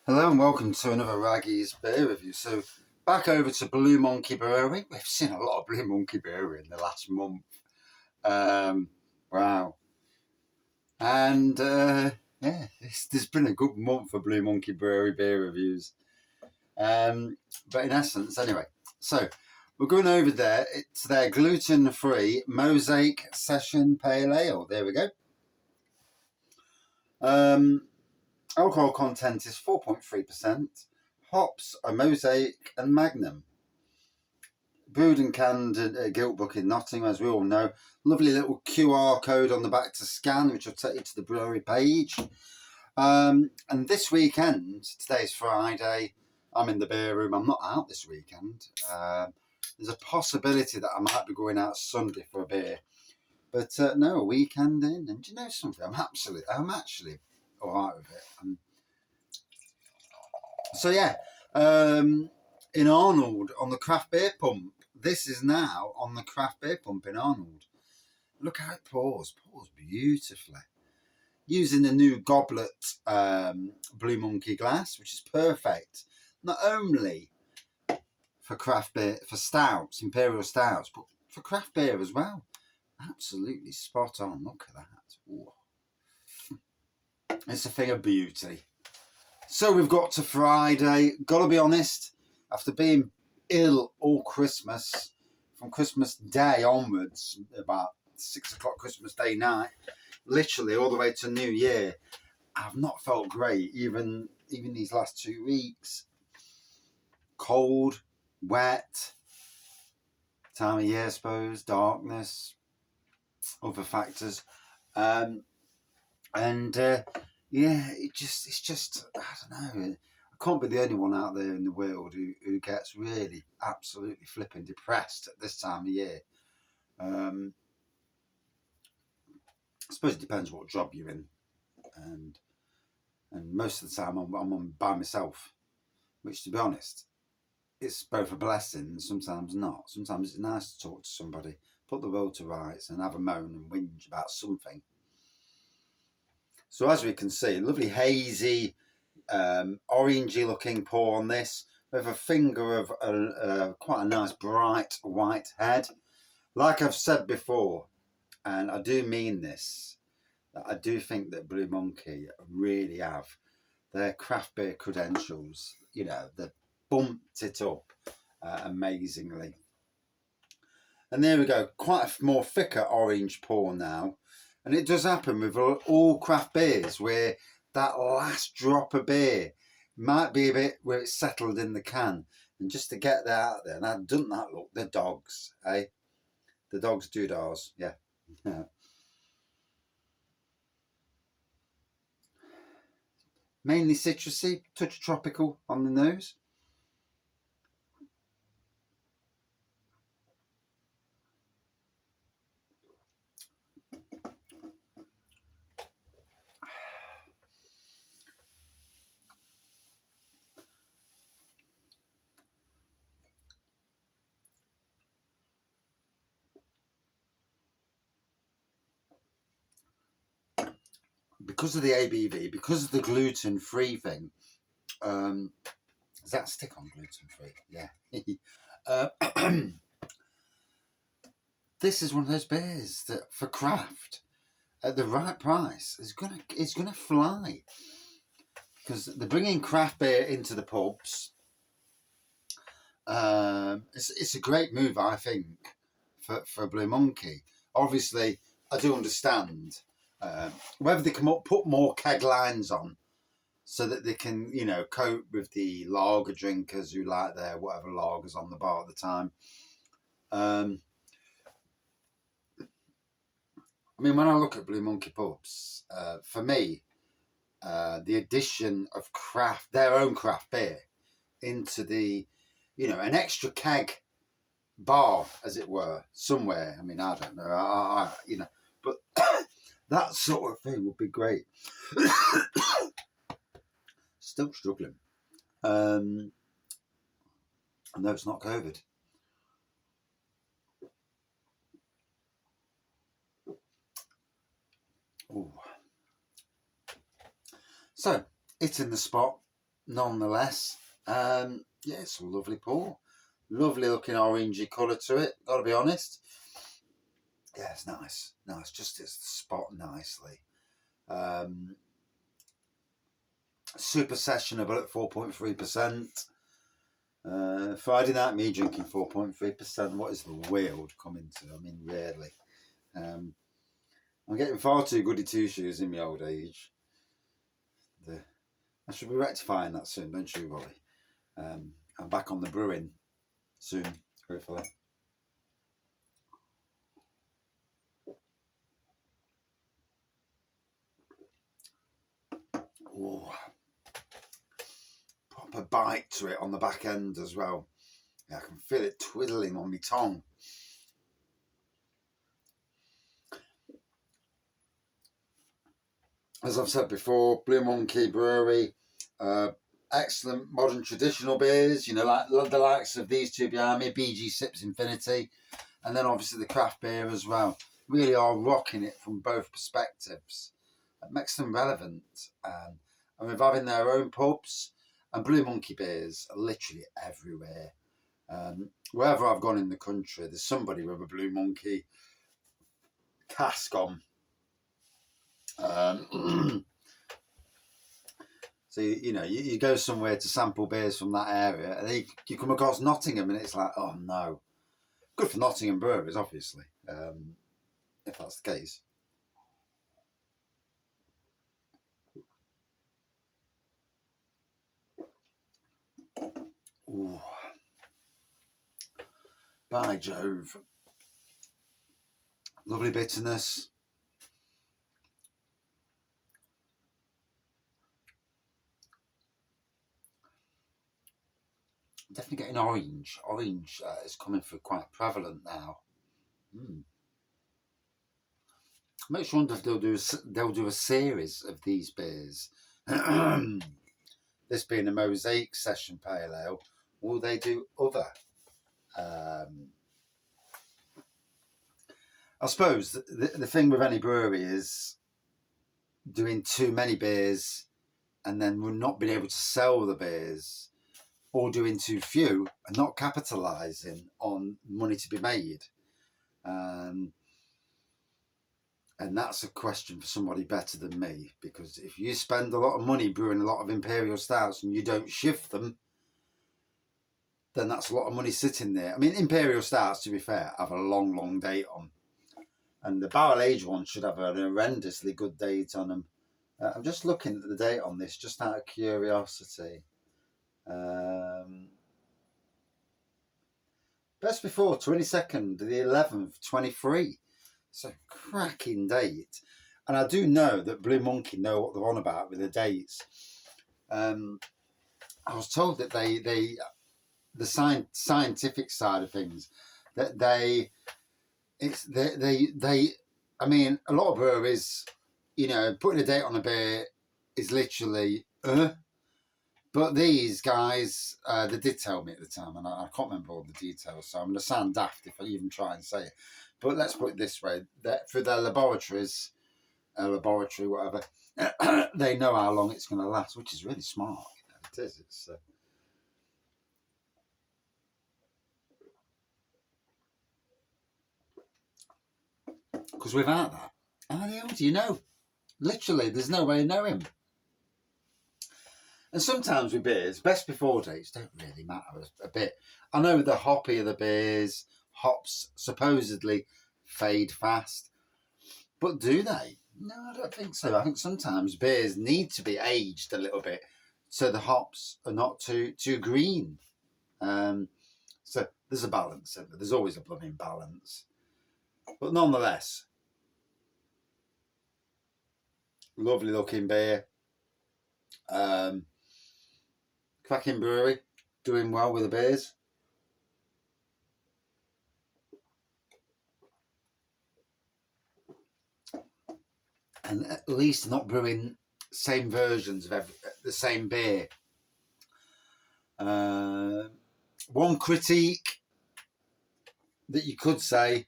Hello and welcome to another Raggy's beer review. So back over to Blue Monkey Brewery. We've seen a lot of Blue Monkey Brewery in the last month. Wow. And there's been a good month for Blue Monkey Brewery beer reviews. But in essence, anyway, so we're going over there. It's their gluten-free Mosaic Session Pale Ale. There we go. Alcohol content is 4.3%. Hops are Mosaic and Magnum. Brewed and canned at Giltbrook in Nottingham, as we all know. Lovely little QR code on the back to scan, which will take you to the brewery page. And this weekend, today's Friday, I'm in the beer room. I'm not out this weekend. There's a possibility that I might be going out Sunday for a beer. But no, a weekend in. And do you know something? I'm actually all right with it. So yeah, in Arnold on the craft beer pump. This is now on the craft beer pump in Arnold. Look how it pours beautifully. Using the new goblet Blue Monkey glass, which is perfect. Not only for craft beer, for stouts, imperial stouts, but for craft beer as well. Absolutely spot on. Look at that. Ooh. It's a thing of beauty. So we've got to Friday. Gotta be honest, after being ill all Christmas, from Christmas Day onwards, about 6 o'clock Christmas Day night, literally all the way to New Year, I've not felt great, even these last 2 weeks. Cold, wet, time of year, I suppose, darkness, other factors. Yeah, it's just, I don't know. I can't be the only one out there in the world who gets really absolutely flipping depressed at this time of year. I suppose it depends what job you're in, and most of the time I'm on by myself, which, to be honest, it's both a blessing and sometimes not. Sometimes it's nice to talk to somebody, put the world to rights, and have a moan and whinge about something. So as we can see, lovely hazy, orangey looking pour on this, with a finger of quite a nice bright white head. Like I've said before, and I do mean this, that I do think that Blue Monkey really have their craft beer credentials. You know, they've bumped it up amazingly. And there we go, quite a more thicker orange pour now. And it does happen with all craft beers where that last drop of beer might be a bit where it's settled in the can. And just to get that out there, now doesn't that look, the dogs, eh? The dogs do ours, yeah. Mainly citrusy, touch of tropical on the nose. Because of the ABV, because of the gluten-free thing, does that stick on gluten-free? Yeah. This is one of those beers that, for craft, at the right price, is gonna fly. Because they're bringing craft beer into the pubs. It's a great move, I think, for Blue Monkey. Obviously, I do understand whether they can put more keg lines on so that they can, cope with the lager drinkers who like their whatever lagers on the bar at the time. I mean, when I look at Blue Monkey pubs, for me, the addition of their own craft beer into the, an extra keg bar, as it were, somewhere. I mean, I don't know, but that sort of thing would be great. Still struggling. I know it's not COVID. Ooh. So, it's in the spot. nonetheless, yeah, it's a lovely pour. Lovely looking orangey colour to it, gotta be honest. Yeah, it's nice. Nice, just hits the spot nicely. Super sessionable at 4.3%. Friday night me drinking 4.3%. What is the world coming to? I mean, really. I'm getting far too goody two shoes in my old age. I should be rectifying that soon, don't you, Rolly? I'm back on the brewing soon, hopefully. Ooh. Proper bite to it on the back end as well. Yeah, I can feel it twiddling on my tongue. As I've said before, Blue Monkey Brewery, excellent modern traditional beers, you know, like the likes of these two behind me, BG Sips Infinity, and then obviously the craft beer as well. Really are rocking it from both perspectives. It makes them relevant. And with having their own pubs, and Blue Monkey beers are literally everywhere. Wherever I've gone in the country, there's somebody with a Blue Monkey cask on. So, you know, you go somewhere to sample beers from that area and you come across Nottingham and it's like, oh no. Good for Nottingham brewers, obviously, if that's the case. Ooh. By Jove. Lovely bitterness. Definitely getting orange. Orange is coming through quite prevalent now. Makes you wonder if they'll do a series of these beers. This being a Mosaic Session Pale Ale, will they do other? I suppose the thing with any brewery is doing too many beers and then we're not being able to sell the beers, or doing too few and not capitalising on money to be made. And that's a question for somebody better than me, because if you spend a lot of money brewing a lot of imperial stouts and you don't shift them, then that's a lot of money sitting there. I mean, imperial stouts, to be fair, have a long date on. And the barrel aged ones should have an horrendously good date on them. I'm just looking at the date on this, just out of curiosity. Best before 22nd, the 11th, 23. It's a cracking date. And I do know that Blue Monkey know what they're on about with the dates. I was told that the scientific side of things, that they I mean, a lot of breweries, you know, putting a date on a beer is literally, but these guys, they did tell me at the time, and I can't remember all the details, so I'm going to sound daft if I even try and say it. But let's put it this way, that for their laboratories, laboratory, whatever, they know how long it's going to last, which is really smart. You know, it is. It's because without that, how the hell do you know? Literally, there's no way of knowing. And sometimes with beers, best before dates don't really matter a bit. I know the hoppier the beers, hops supposedly fade fast. But do they? No, I don't think so. I think sometimes beers need to be aged a little bit so the hops are not too green. So there's a balance. There's always a blooming balance. But nonetheless, lovely looking beer. Cracking brewery, doing well with the beers. And at least not brewing same versions of the same beer. One critique that you could say,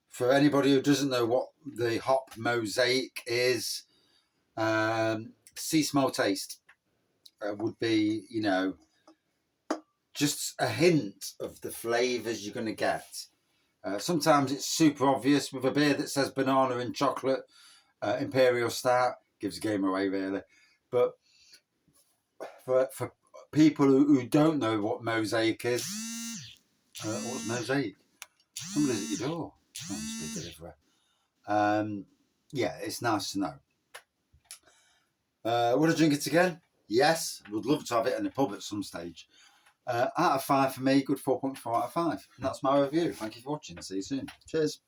for anybody who doesn't know what the hop mosaic is, see, smell, taste. would be, you know, just a hint of the flavours you're going to get. Sometimes it's super obvious with a beer that says banana and chocolate, Imperial Stout, gives the game away really. But for people who don't know what Mosaic is, what's Mosaic? Somebody's at your door. Oh, must be a deliverer. Yeah, it's nice to know. Would I drink it again? Yes, would love to have it in the pub at some stage. Out of 5 for me, good 4.4 out of 5. And that's my review. Thank you for watching. See you soon. Cheers.